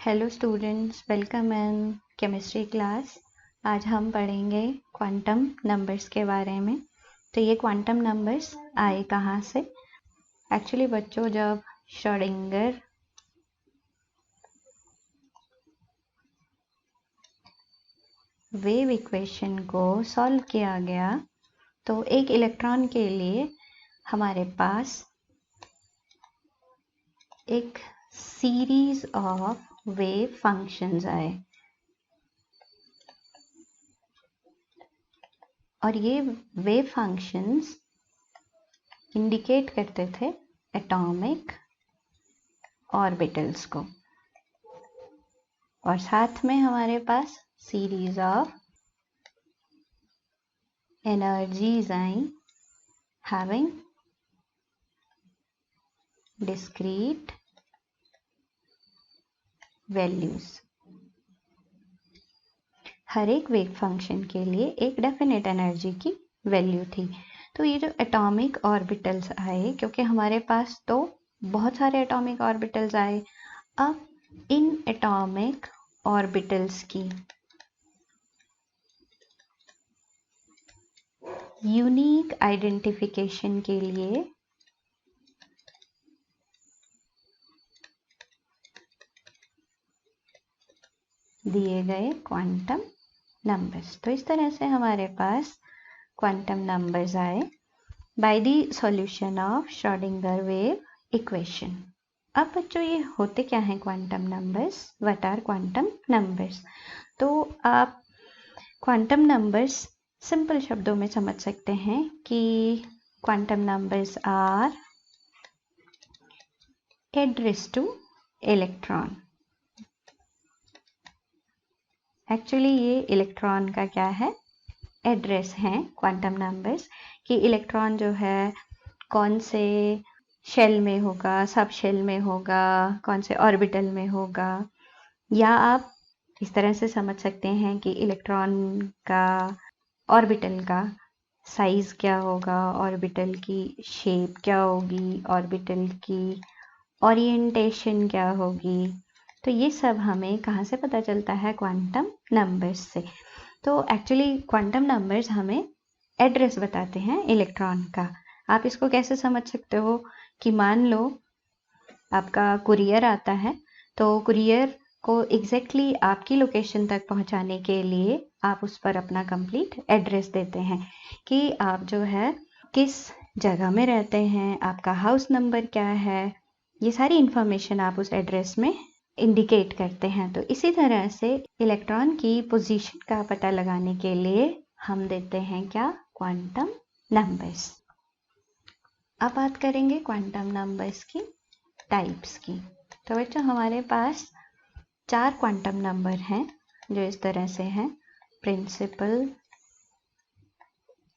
Hello students, welcome in chemistry class. आज हम पढ़ेंगे क्वांटम नंबर्स के बारे में। तो ये क्वांटम नंबर्स आए कहाँ से? एक्चुअली बच्चों, जब श्रोडिंगर वेव इक्वेशन को सॉल्व किया गया तो एक इलेक्ट्रॉन के लिए हमारे पास एक सीरीज ऑफ वेव फंक्शंस आए और ये वेव फंक्शंस इंडिकेट करते थे एटॉमिक ऑर्बिटल्स को, और साथ में हमारे पास series of energies I having discrete values. हर एक वेव फंक्शन के लिए एक डेफिनेट एनर्जी की वैल्यू थी। तो ये जो एटॉमिक ऑर्बिटल्स आए, क्योंकि हमारे पास तो बहुत सारे एटॉमिक ऑर्बिटल्स आए, अब इन एटॉमिक ऑर्बिटल्स की यूनिक आइडेंटिफिकेशन के लिए दिए गए क्वांटम नंबर्स। तो इस तरह से हमारे पास क्वांटम नंबर्स आए by the solution of Schrodinger wave equation. अब बच्चों, ये होते क्या हैं quantum numbers? What are quantum numbers? तो आप क्वांटम नंबर्स सिंपल शब्दों में समझ सकते हैं कि quantum numbers are address to electron. Actually ये इलेक्ट्रॉन का क्या है? एड्रेस है क्वांटम नंबर्स कि इलेक्ट्रॉन जो है कौन से शेल में होगा, सब शेल में होगा, कौन से ऑर्बिटल में होगा। या आप इस तरह से समझ सकते हैं कि इलेक्ट्रॉन का ऑर्बिटल का साइज क्या होगा, ऑर्बिटल की शेप क्या होगी, ऑर्बिटल की ओरिएंटेशन क्या होगी। तो ये सब हमें कहाँ से पता चलता है? क्वांटम नंबर्स से। तो एक्चुअली क्वांटम नंबर्स हमें एड्रेस बताते हैं इलेक्ट्रॉन का। आप इसको कैसे समझ सकते हो कि मान लो आपका कुरियर आता है, तो कुरियर को एग्जैक्टली आपकी लोकेशन तक पहुंचाने के लिए आप उस पर अपना कंप्लीट एड्रेस देते हैं कि आप जो है किस जगह में रहते हैं, आपका हाउस नंबर क्या है। ये सारी इंफॉर्मेशन आप उस एड्रेस में इंडिकेट करते हैं। तो इसी तरह से इलेक्ट्रॉन की पोजीशन का पता लगाने के लिए हम देते हैं क्या? Quantum numbers. अब बात करेंगे क्वांटम नंबर्स की टाइप्स की। तो बच्चों, हमारे पास 4 क्वांटम नंबर हैं जो इस तरह से हैं: principal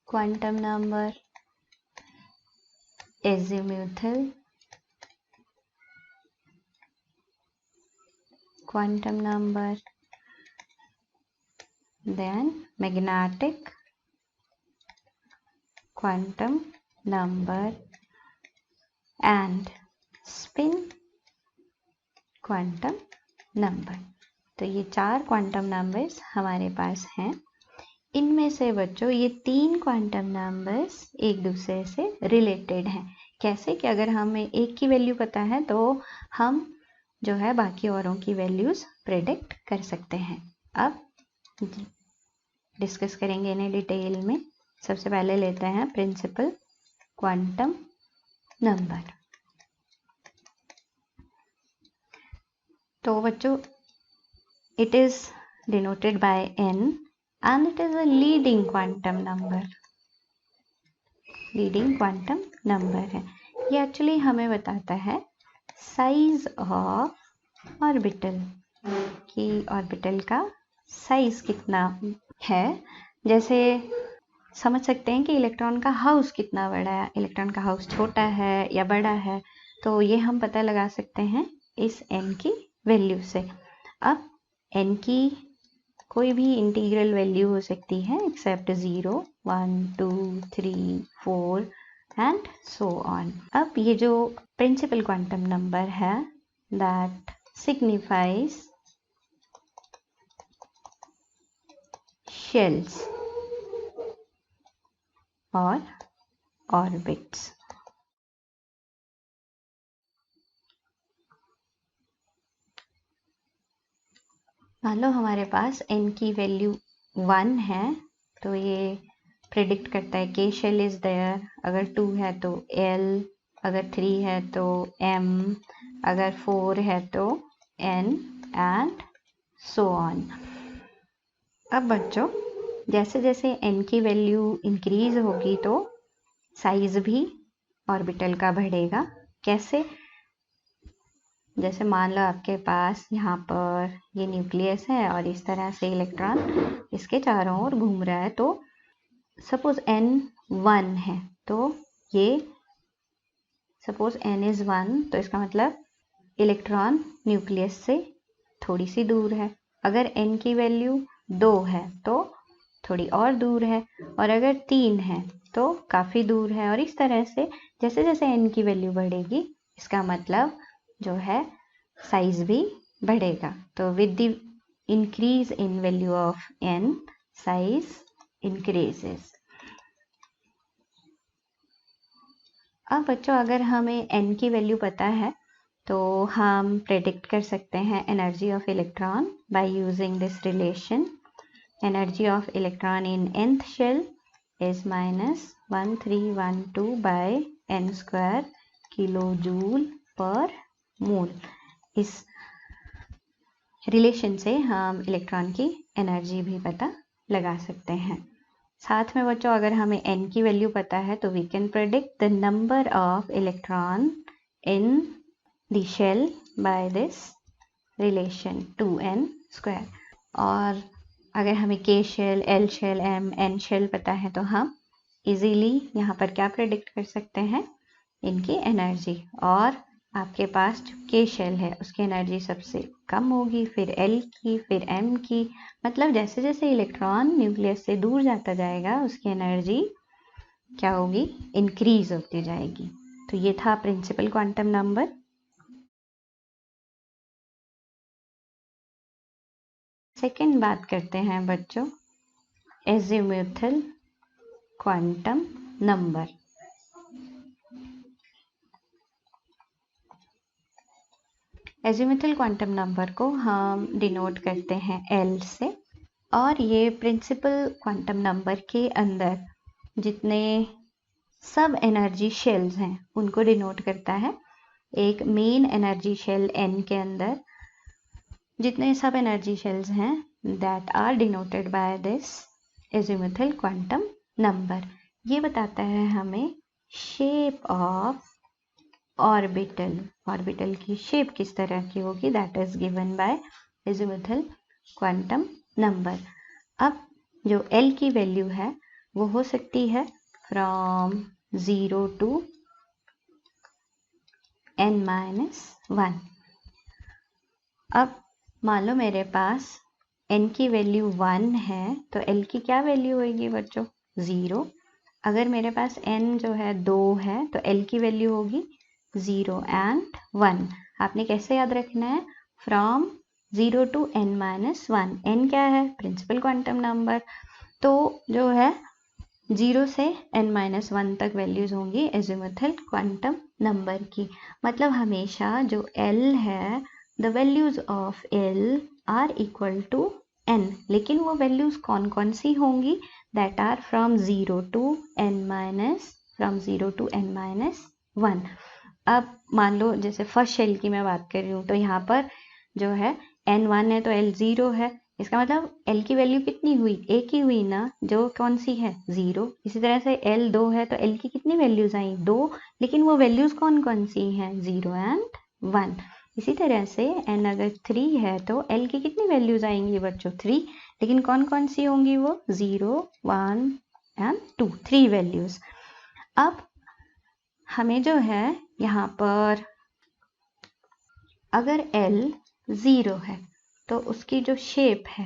quantum number, azimuthal quantum number, then magnetic quantum number and spin quantum number। तो ये 4 क्वांटम नंबर्स हमारे पास हैं। इनमें से बच्चों ये 3 क्वांटम नंबर्स एक दूसरे से रिलेटेड हैं। कैसे? कि अगर हमें एक की वैल्यू पता है तो हम जो है बाकी औरों की वैल्यूज प्रेडिक्ट कर सकते हैं। अब डिस्कस करेंगे इन्हें डिटेल में। सबसे पहले लेते हैं प्रिंसिपल क्वांटम नंबर। तो बच्चों, it is denoted by n and it is a leading quantum number। Leading quantum number है। ये एक्चुअली हमें बताता है साइज ऑफ ऑर्बिटल, कि ऑर्बिटल का साइज कितना है। जैसे समझ सकते हैं कि इलेक्ट्रॉन का हाउस कितना बड़ा है, इलेक्ट्रॉन का हाउस छोटा है या बड़ा है, तो ये हम पता लगा सकते हैं इस n की वैल्यू से। अब n की कोई भी इंटीग्रल वैल्यू हो सकती है एक्सेप्ट 0, 1, 2, 3, 4 एंड सो ऑन। अब ये जो प्रिंसिपल क्वांटम नंबर है दैट सिग्निफाइज शेल्स और ऑर्बिट्स। मान लो हमारे पास n की वैल्यू 1 है, तो ये प्रिडिक्ट करता है के शेल इज देयर। अगर 2 है तो L, अगर 3 है तो M, अगर 4 है तो N एंड सो ऑन। अब बच्चों, जैसे जैसे n की वैल्यू इंक्रीज होगी तो साइज भी ऑर्बिटल का बढ़ेगा। कैसे? जैसे मान लो आपके पास यहाँ पर ये न्यूक्लियस है और इस तरह से इलेक्ट्रॉन इसके चारों ओर घूम रहा है। तो सपोज n 1 है, तो ये सपोज n इज 1, तो इसका मतलब इलेक्ट्रॉन न्यूक्लियस से थोड़ी सी दूर है। अगर n की वैल्यू 2 है तो थोड़ी और दूर है, और अगर 3 है तो काफ़ी दूर है। और इस तरह से जैसे जैसे n की वैल्यू बढ़ेगी, इसका मतलब जो है साइज भी बढ़ेगा। तो with the increase in value of n, size increases. अब बच्चों, अगर हमें n की वैल्यू पता है तो हम प्रेडिक्ट कर सकते हैं energy of electron by using this relation. Energy of electron in nth shell is -1312 by n square kilojoule per mole. इस रिलेशन से हम इलेक्ट्रॉन की एनर्जी भी पता लगा सकते हैं। साथ में बच्चों, अगर हमें n की वैल्यू पता है तो we can predict the number of electron in the shell by this relation 2n square. और अगर हमें k shell, l shell, m, n shell पता है तो हम इजीली यहाँ पर क्या प्रेडिक्ट कर सकते हैं? इनकी एनर्जी। और आपके पास जो k शेल है उसकी एनर्जी सबसे कम होगी, फिर l की, फिर m की। मतलब जैसे जैसे इलेक्ट्रॉन न्यूक्लियस से दूर जाता जाएगा उसकी एनर्जी क्या होगी? इंक्रीज होती जाएगी। तो ये था प्रिंसिपल क्वांटम नंबर। सेकेंड बात करते हैं बच्चों azimuthal quantum number. Azimuthal quantum number को हम डिनोट करते हैं L से, और ये प्रिंसिपल क्वांटम नंबर के अंदर जितने सब एनर्जी शेल्स हैं उनको डिनोट करता है। एक मेन एनर्जी शेल n के अंदर जितने सब एनर्जी शेल्स हैं that are denoted by this azimuthal quantum number. ये बताता है हमें शेप ऑफ ऑर्बिटल। ऑर्बिटल की शेप किस तरह की होगी, that is given by azimuthal quantum number. अब जो L की वैल्यू है वो हो सकती है फ्रॉम 0 to n-1। अब मान लो मेरे पास n की वैल्यू 1 है तो L की क्या वैल्यू होगी बच्चों? 0। अगर मेरे पास n जो है 2 है तो L की वैल्यू होगी 0 and 1। आपने कैसे याद रखना है? From 0 to n-1। n क्या है? Principal quantum number. तो जो है 0 से n-1 तक वैल्यूज होंगी एजीमुथल क्वांटम नंबर की। मतलब हमेशा जो L है, the values of L are equal to n। लेकिन वो वैल्यूज कौन कौन सी होंगी? That are from 0 to n-1। अब मान लो जैसे फर्स्ट शेल की मैं बात कर रही हूँ, तो यहाँ पर जो है n1 है तो L 0 है। इसका मतलब L की वैल्यू कितनी हुई? एक ही हुई ना, जो कौन सी है? 0। इसी तरह से L 2 है तो L की कितनी वैल्यूज आई? 2। लेकिन वो वैल्यूज कौन कौन सी हैं? 0 and 1। इसी तरह से n अगर 3 है तो L की कितनी वैल्यूज आएंगी बच्चों? 3। लेकिन कौन कौन सी होंगी वो? 0, 1 and 2, 3 वैल्यूज। अब हमें जो है यहाँ पर अगर L 0 है तो उसकी जो शेप है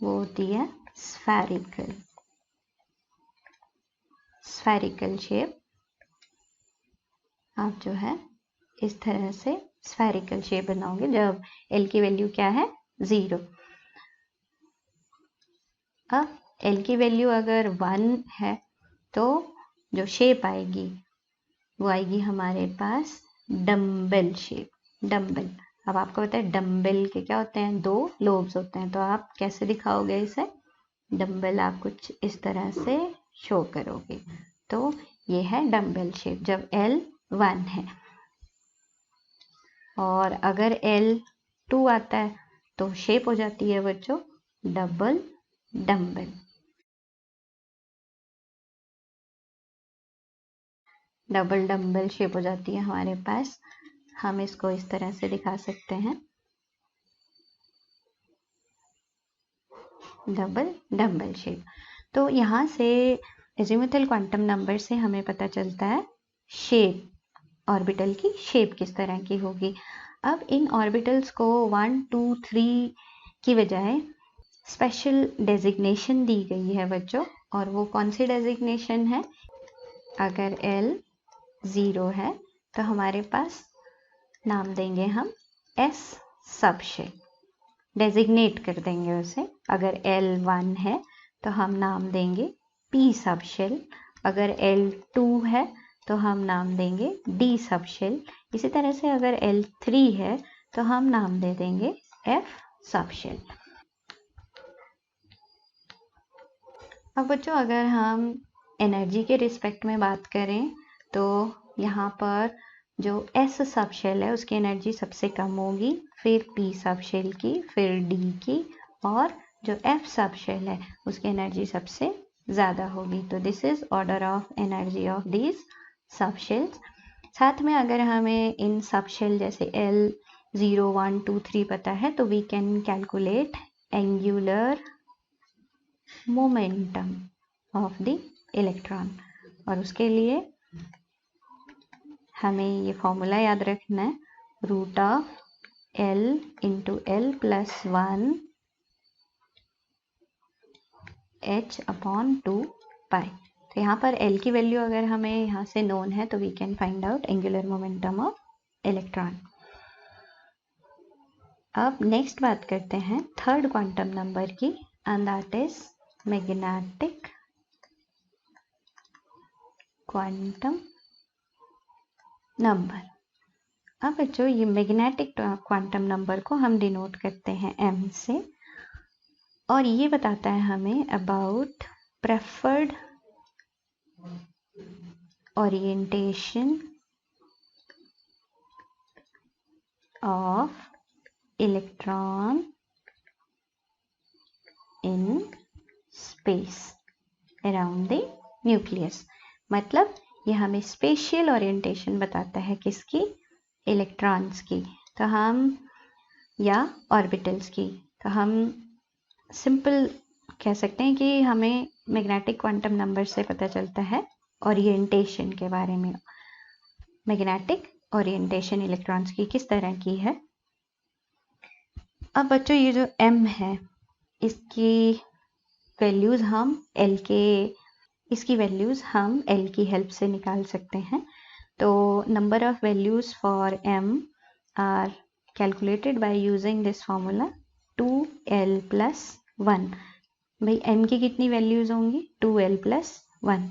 वो होती है स्फेरिकल। स्फेरिकल शेप आप जो है इस तरह से स्फेरिकल शेप बनाओगे जब L की वैल्यू क्या है? 0। अब L की वैल्यू अगर 1 है तो जो शेप आएगी वो आएगी हमारे पास डम्बल शेप। डम्बल, अब आपको पता है डम्बल के क्या होते हैं, 2 लोब्स होते हैं, तो आप कैसे दिखाओगे इसे? डम्बल आप कुछ इस तरह से शो करोगे, तो ये है डम्बल शेप जब L 1 है। और अगर L 2 आता है तो शेप हो जाती है बच्चों double dumbbell. Double dumbbell shape हो जाती है हमारे पास। हम इसको इस तरह से दिखा सकते हैं, डबल डम्बल शेप। तो यहाँ से एजीमुथल क्वांटम नंबर से हमें पता चलता है शेप, ऑर्बिटल की शेप किस तरह की होगी। अब इन ऑर्बिटल्स को 1, 2, 3 की बजाय स्पेशल डेजिग्नेशन दी गई है बच्चों, और वो कौन सी डेजिग्नेशन है? अगर L 0 है तो हमारे पास नाम देंगे हम S सब शेल, डेजिग्नेट कर देंगे उसे। अगर L 1 है तो हम नाम देंगे P सब शेल। अगर L 2 है तो हम नाम देंगे D सब शेल। इसी तरह से अगर L 3 है तो हम नाम दे देंगे F सब शेल। अब बच्चों अगर हम एनर्जी के रिस्पेक्ट में बात करें तो यहाँ पर जो S सब शेल है उसकी एनर्जी सबसे कम होगी, फिर P सब शेल की, फिर D की, और जो F सब शेल है उसकी एनर्जी सबसे ज़्यादा होगी। तो this is order of energy of these sub shells. साथ में अगर हमें इन सब शेल जैसे L 0, 1, 2, 3 पता है तो we can calculate angular momentum of the electron, और उसके लिए हमें ये फॉर्मूला याद रखना है, root of L into L plus 1 H upon 2 pi. तो यहाँ पर L की वैल्यू अगर हमें यहाँ से नोन है तो we can find out angular momentum of electron. अब नेक्स्ट बात करते हैं थर्ड क्वांटम नंबर की, and that is magnetic quantum number. अब बच्चों ये मैग्नेटिक क्वांटम नंबर को हम डिनोट करते हैं M से, और ये बताता है हमें about preferred orientation of electron in space around the nucleus. मतलब ये हमें स्पेशियल ओरिएंटेशन बताता है किसकी? इलेक्ट्रॉन्स की। तो हम या ऑर्बिटल्स की, तो हम सिंपल कह सकते हैं कि हमें मैग्नेटिक क्वांटम नंबर से पता चलता है ओरिएंटेशन के बारे में। मैग्नेटिक ओरिएंटेशन इलेक्ट्रॉन्स की किस तरह की है। अब बच्चों ये जो M है इसकी वैल्यूज़ हम इसकी वैल्यूज़ हम L की हेल्प से निकाल सकते हैं। तो number of values for M are calculated by using this formula 2L plus 1। भाई M की कितनी वैल्यूज़ होंगी? 2L plus 1।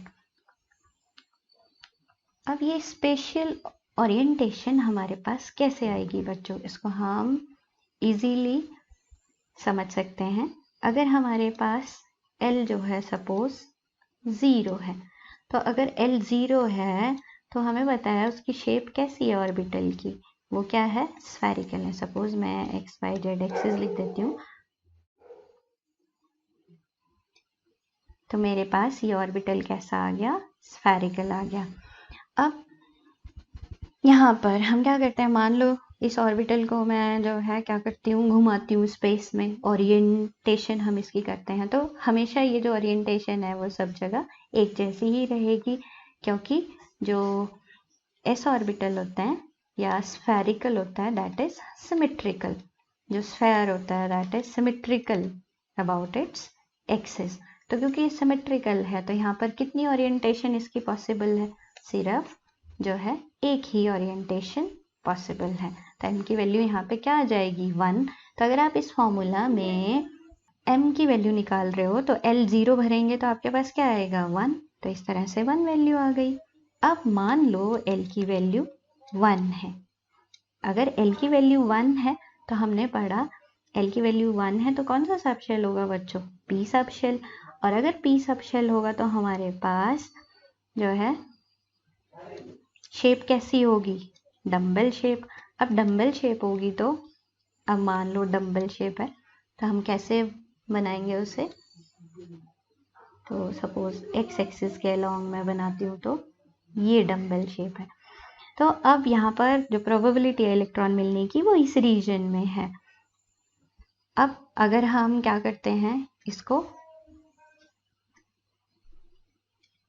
अब ये स्पेशल ओरिएंटेशन हमारे पास कैसे आएगी बच्चों? इसको हम इजीली समझ सकते हैं। अगर हमारे पास L जो है सपोज 0 है, तो अगर L 0 है तो हमें बताया उसकी शेप कैसी है ऑर्बिटल की, वो क्या है? स्फेरिकल है। सपोज मैं XYZ एक्सिस लिख देती हूँ, तो मेरे पास ये ऑर्बिटल कैसा आ गया? स्फेरिकल आ गया। अब यहाँ पर हम क्या करते हैं, मान लो इस ऑर्बिटल को मैं जो है क्या करती हूँ, घुमाती हूँ स्पेस में, ओरिएंटेशन हम इसकी करते हैं। तो हमेशा ये जो ओरिएंटेशन है वो सब जगह एक जैसी ही रहेगी, क्योंकि जो एस ऑर्बिटल होता है या स्फेरिकल होता है दैट इज सिमेट्रिकल। जो स्फेयर होता है that is symmetrical about its axis. तो क्योंकि ये सिमेट्रिकल है तो यहाँ पर कितनी ओरिएंटेशन इसकी पॉसिबल है? सिर्फ जो है एक ही ओरिएंटेशन पॉसिबल है। तो m की वैल्यू यहाँ पे क्या आ जाएगी? 1। तो अगर आप इस फॉर्मूला में m की वैल्यू निकाल रहे हो तो l 0 भरेंगे तो आपके पास क्या आएगा 1, तो इस तरह से 1 वैल्यू आ गई। अब मान लो l की वैल्यू 1 है। अगर l की वैल्यू 1 है तो हमने पढ़ा l की वैल्यू 1 है तो कौन सा सब शेल होगा बच्चों, p सब शेल। और अगर p सब शेल होगा तो हमारे पास जो है शेप कैसी होगी, डम्बल शेप। अब डम्बल शेप होगी तो अब मान लो डम्बल शेप है तो हम कैसे बनाएंगे उसे, तो सपोज एक्स एक्सिस के अलोंग मैं बनाती हूँ तो ये डम्बल शेप है। तो अब यहाँ पर जो प्रोबेबिलिटी है इलेक्ट्रॉन मिलने की वो इस रीजन में है। अब अगर हम क्या करते हैं, इसको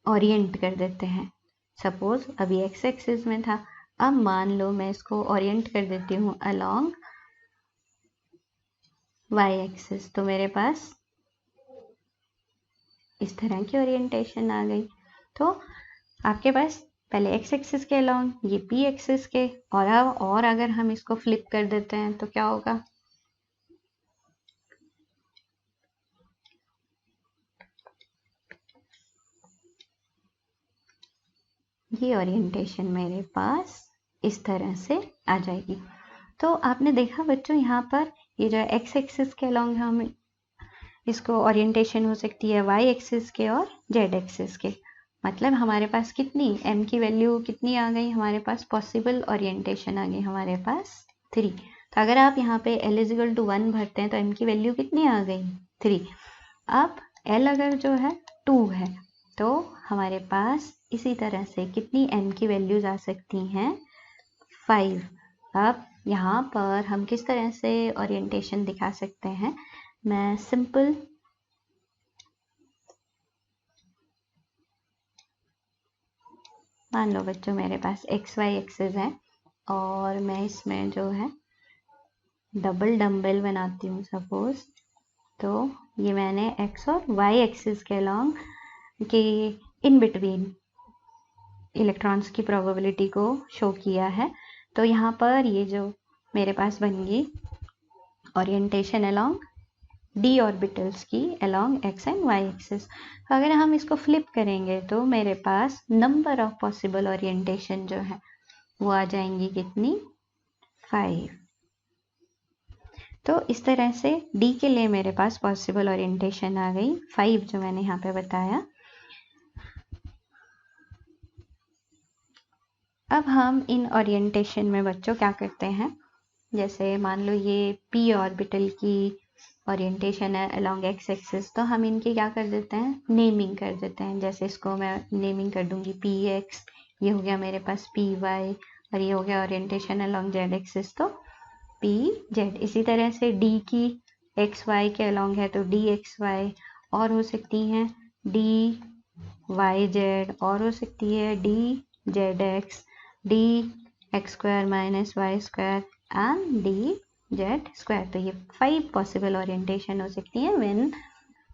ओरिएंट कर देते हैं। सपोज अभी एक्स एक्सिस में था, अब मान लो मैं इसको ओरिएंट कर देती हूँ अलोंग वाई एक्सिस, तो मेरे पास इस तरह की ओरिएंटेशन आ गई। तो आपके पास पहले एक्स एक्सिस के अलोंग, ये पी एक्सिस के, और अगर हम इसको फ्लिप कर देते हैं तो क्या होगा, ये ओरिएंटेशन मेरे पास इस तरह से आ जाएगी। तो आपने देखा बच्चों यहाँ पर ये जो एक्स एक्सिस के अलोंग हम इसको ओरिएंटेशन हो सकती है वाई एक्सिस के और जेड एक्सिस के। मतलब हमारे पास कितनी m की वैल्यू कितनी आ गई, हमारे पास पॉसिबल ओरिएंटेशन आ गई हमारे पास 3। तो अगर आप यहाँ पे l इज इक्वल टू 1 भरते हैं तो m की वैल्यू कितनी आ गई 3। अब l अगर जो है 2 है तो हमारे पास इसी तरह से कितनी m की वैल्यूज आ सकती हैं 5। अब यहाँ पर हम किस तरह से ओरिएंटेशन दिखा सकते हैं, मैं सिंपल मान लो बच्चों मेरे पास एक्स वाई एक्सिस है और मैं इसमें जो है डबल डम्बल बनाती हूँ सपोज, तो ये मैंने एक्स और वाई एक्सिस के अलोंग के इन बिटवीन इलेक्ट्रॉन्स की प्रोबेबिलिटी को शो किया है। तो यहाँ पर ये जो मेरे पास बन गई ओरिएंटेशन अलोंग डी ऑर्बिटल्स की along x and y axis. अगर हम इसको फ्लिप करेंगे तो मेरे पास नंबर ऑफ पॉसिबल ओरिएंटेशन जो है वो आ जाएंगी कितनी 5। तो इस तरह से डी के लिए मेरे पास पॉसिबल ओरिएंटेशन आ गई 5 जो मैंने यहाँ पे बताया। अब हम इन ओरिएंटेशन में बच्चों क्या करते हैं, जैसे मान लो ये p ऑर्बिटल की ओरिएंटेशन है अलोंग एक्स एक्सिस, तो हम इनकी क्या कर देते हैं नेमिंग कर देते हैं। जैसे इसको मैं नेमिंग कर दूंगी पी एक्स, ये हो गया मेरे पास पी वाई, और ये हो गया ओरिएंटेशन अलोंग जेड एक्सिस तो पी जेड। इसी तरह से डी की एक्स वाई के अलोंग है तो डी एक्स वाई, और हो सकती हैं डी वाई जेड, और हो सकती है d z x, d x square minus y square and d z square. तो ये 5 पॉसिबल ओरिएंटेशन हो सकती है when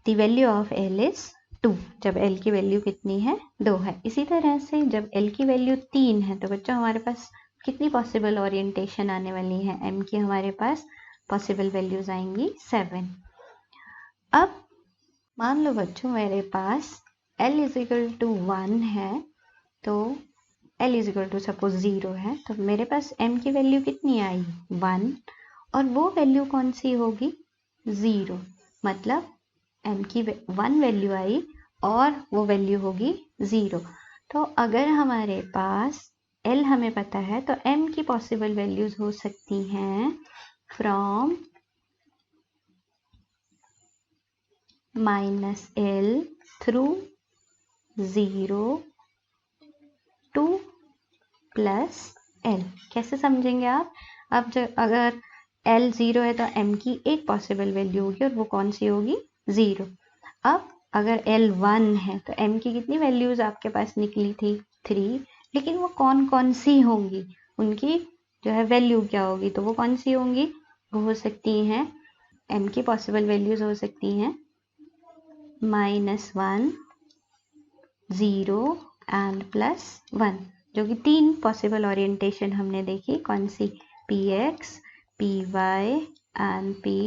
the value of l is 2, जब एल की वैल्यू कितनी है 2 है। इसी तरह से जब एल की वैल्यू 3 है तो बच्चों हमारे पास कितनी पॉसिबल ओरिएंटेशन आने वाली है, एम की हमारे पास पॉसिबल वैल्यूज आएंगी 7। अब मान लो बच्चों मेरे पास एल इज इक्वल टू 1 है तो l is equal to suppose 0 है, तो मेरे पास m की वैल्यू कितनी आई 1, और वो वैल्यू कौन सी होगी 0। मतलब m की 1 वैल्यू आई और वो वैल्यू होगी 0। तो अगर हमारे पास l हमें पता है तो m की पॉसिबल वैल्यूज हो सकती हैं from -l through 0 to +l। कैसे समझेंगे आप, अब जब अगर l 0 है तो m की एक पॉसिबल वैल्यू होगी और वो कौन सी होगी 0। अब अगर l 1 है तो m की कितनी वैल्यूज आपके पास निकली थी 3, लेकिन वो कौन कौन सी होंगी, उनकी जो है वैल्यू क्या होगी, तो वो कौन सी होंगी, वो हो सकती हैं m की पॉसिबल वैल्यूज हो सकती हैं -1 0 एंड +1, जो कि 3 पॉसिबल ओरिएंटेशन हमने देखी, कौन सी p x p y and p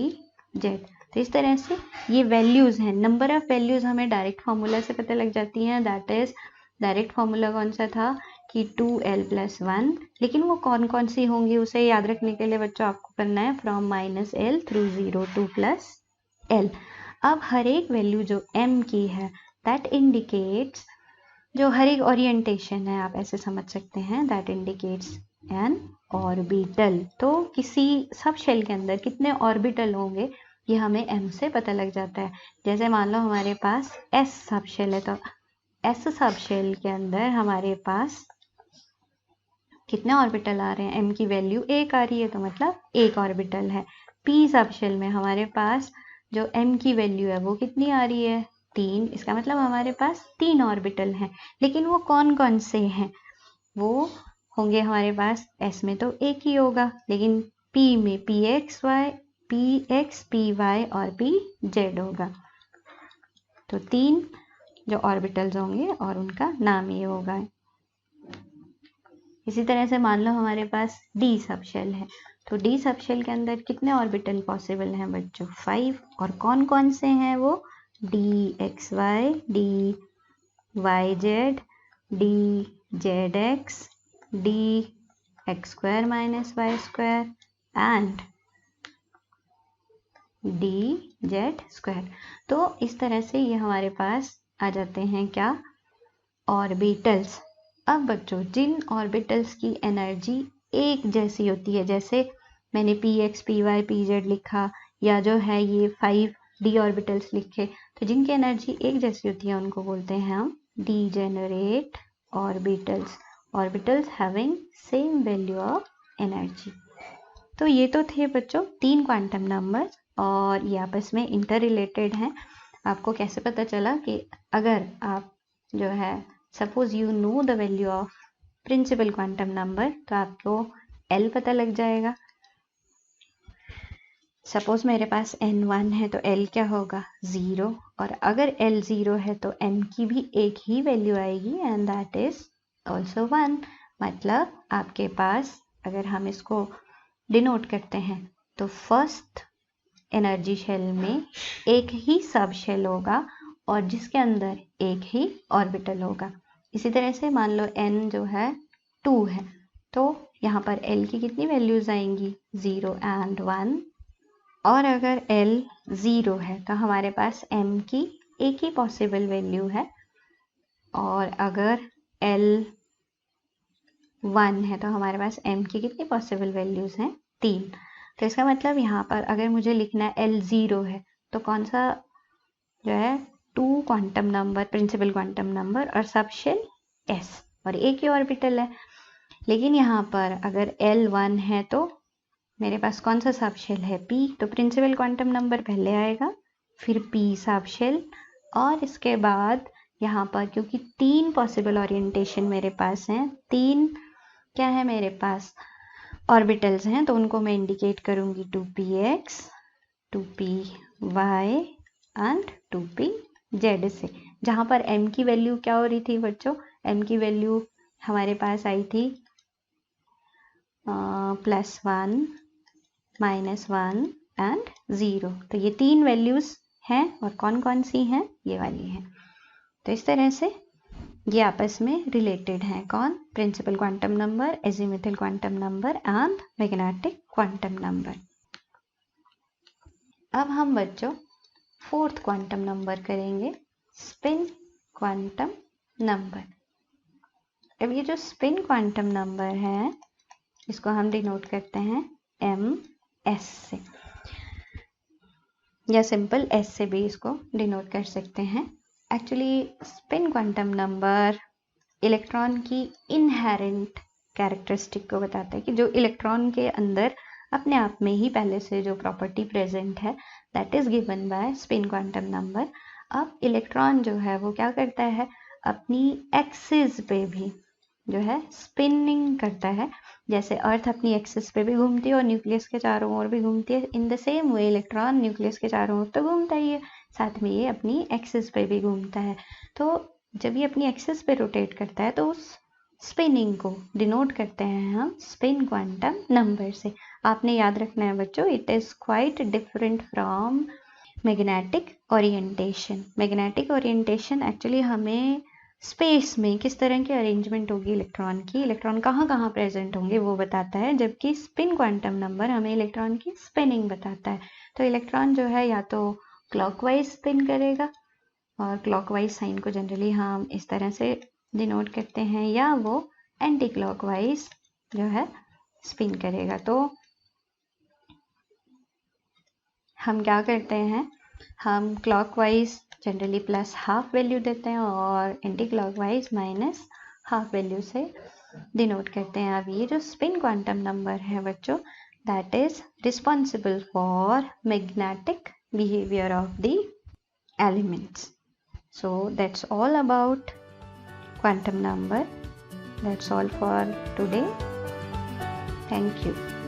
z. तो इस तरह से ये वैल्यूज़ हैं, नंबर ऑफ वैल्यूज़ हमें डायरेक्ट फार्मूला से पता लग जाती हैं। दैट इज़ डायरेक्ट फार्मूला कौन सा था कि 2l+1, लेकिन वो कौन कौन सी होंगी उसे याद रखने के लिए बच्चों आपको करना है from -l through 0 to +l। अब हर एक वैल्यू जो m की है दैट इंडिकेट्स, जो हर एक ओरिएंटेशन है आप ऐसे समझ सकते हैं, दैट इंडिकेट्स एन ऑर्बिटल। तो किसी सब शेल के अंदर कितने ऑर्बिटल होंगे ये हमें m से पता लग जाता है। जैसे मान लो हमारे पास s सब शेल है, तो s सब शेल के अंदर हमारे पास कितने ऑर्बिटल आ रहे हैं, m की वैल्यू 1 आ रही है, तो मतलब 1 ऑर्बिटल है। p सब शेल में हमारे पास जो m की वैल्यू है वो कितनी आ रही है, 3, इसका मतलब हमारे पास 3 ऑर्बिटल हैं। लेकिन वो कौन कौन से हैं, वो होंगे हमारे पास s में तो एक ही होगा, लेकिन p में px, py और pz होगा। तो 3 जो ऑर्बिटल्स होंगे और उनका नाम ये होगा। इसी तरह से मान लो हमारे पास d सब शेल है, तो d सब शेल के अंदर कितने ऑर्बिटल पॉसिबल हैं बच्चों, 5। और कौन कौन से हैं वो, dxy, dyz, dzx, dx² - y² and dz²। तो इस तरह से ये हमारे पास आ जाते हैं क्या, ऑर्बिटल्स। अब बच्चों जिन ऑर्बिटल्स की एनर्जी एक जैसी होती है, जैसे मैंने px, py, pz लिखा, या जो है ये 5 d ऑर्बिटल्स लिखे, तो जिनकी एनर्जी एक जैसी होती है उनको बोलते हैं हम degenerate orbitals, orbitals having same value of energy. तो ये तो थे बच्चों 3 क्वांटम नंबर्स और ये आपस में इंटर रिलेटेड हैं। आपको कैसे पता चला कि अगर आप जो है suppose you know the value of principal quantum number, तो आपको L पता लग जाएगा। सपोज मेरे पास n1 है तो L क्या होगा, 0, और अगर L 0 है तो n की भी एक ही वैल्यू आएगी एंड दैट इज ऑल्सो 1। मतलब आपके पास अगर हम इसको डिनोट करते हैं तो फर्स्ट एनर्जी शेल में एक ही सब शेल होगा और जिसके अंदर एक ही ऑर्बिटल होगा। इसी तरह से मान लो n जो है 2 है, तो यहाँ पर L की कितनी वैल्यूज आएंगी, 0 एंड 1। और अगर L 0 है तो हमारे पास m की एक ही पॉसिबल वैल्यू है, और अगर L 1 है तो हमारे पास m की कितनी पॉसिबल वैल्यूज हैं, 3। तो इसका मतलब यहाँ पर अगर मुझे लिखना है L 0 है तो कौन सा जो है 2 quantum number, principal quantum number और सब शेल s, और एक ही ऑर्बिटल है। लेकिन यहाँ पर अगर L1 है तो मेरे पास कौन सा सब शेल है, p, तो प्रिंसिपल क्वांटम नंबर पहले आएगा, फिर p सब शेल, और इसके बाद यहाँ पर क्योंकि 3 पॉसिबल ओरिएंटेशन मेरे पास हैं, 3 क्या है मेरे पास ऑर्बिटल्स हैं, तो उनको मैं इंडिकेट करूंगी 2px, 2py एंड 2pz से। जहाँ पर m की वैल्यू क्या हो रही थी बच्चों, m की वैल्यू हमारे पास आई थी +1, -1 एंड 0। तो ये 3 वैल्यूज हैं और कौन कौन सी हैं, ये वाली हैं। तो इस तरह से ये आपस में रिलेटेड हैं, कौन, principal quantum number, azimuthal quantum number and magnetic quantum number. अब हम बच्चों 4th क्वांटम नंबर करेंगे, स्पिन क्वांटम नंबर। अब ये जो स्पिन क्वांटम नंबर है इसको हम डिनोट करते हैं ms से, या सिंपल s से भी इसको डिनोट कर सकते हैं। Actually spin quantum number electron की इनहेरेंट कैरेक्टरिस्टिक को बताता है कि जो इलेक्ट्रॉन के अंदर अपने आप में ही पहले से जो प्रॉपर्टी प्रेजेंट है that is given bye spin quantum number. अब इलेक्ट्रॉन जो है वो क्या करता है, अपनी एक्सिस पे भी जो है स्पिनिंग करता है, जैसे अर्थ अपनी एक्सिस पे भी घूमती है और न्यूक्लियस के चारों ओर भी घूमती है, in the same way electron nucleus के चारों ओर तो घूमता ही है, साथ में ये अपनी एक्सिस पे भी घूमता है। तो जब ये अपनी एक्सिस पे रोटेट करता है तो उस स्पिनिंग को डिनोट करते हैं हम स्पिन क्वांटम नंबर से। आपने याद रखना है बच्चों, it is quite different from magnetic orientation. Magnetic orientation actually हमें स्पेस में किस तरह की अरेंजमेंट होगी इलेक्ट्रॉन की, इलेक्ट्रॉन कहाँ कहाँ प्रेजेंट होंगे वो बताता है, जबकि स्पिन क्वांटम नंबर हमें इलेक्ट्रॉन की स्पिनिंग बताता है। तो इलेक्ट्रॉन जो है या तो क्लॉकवाइज स्पिन करेगा, और क्लॉकवाइज साइन को जनरली हम इस तरह से डिनोट करते हैं, या वो एंटी क्लॉकवाइज जो है स्पिन करेगा। तो हम क्या करते हैं, हम clockwise generally plus half value देते हैं और anti clockwise minus half value से डिनोट करते हैं। अब ये जो स्पिन क्वांटम नंबर है बच्चों, that is responsible for magnetic behaviour of the elements. So that's all about quantum number. That's all for today. Thank you.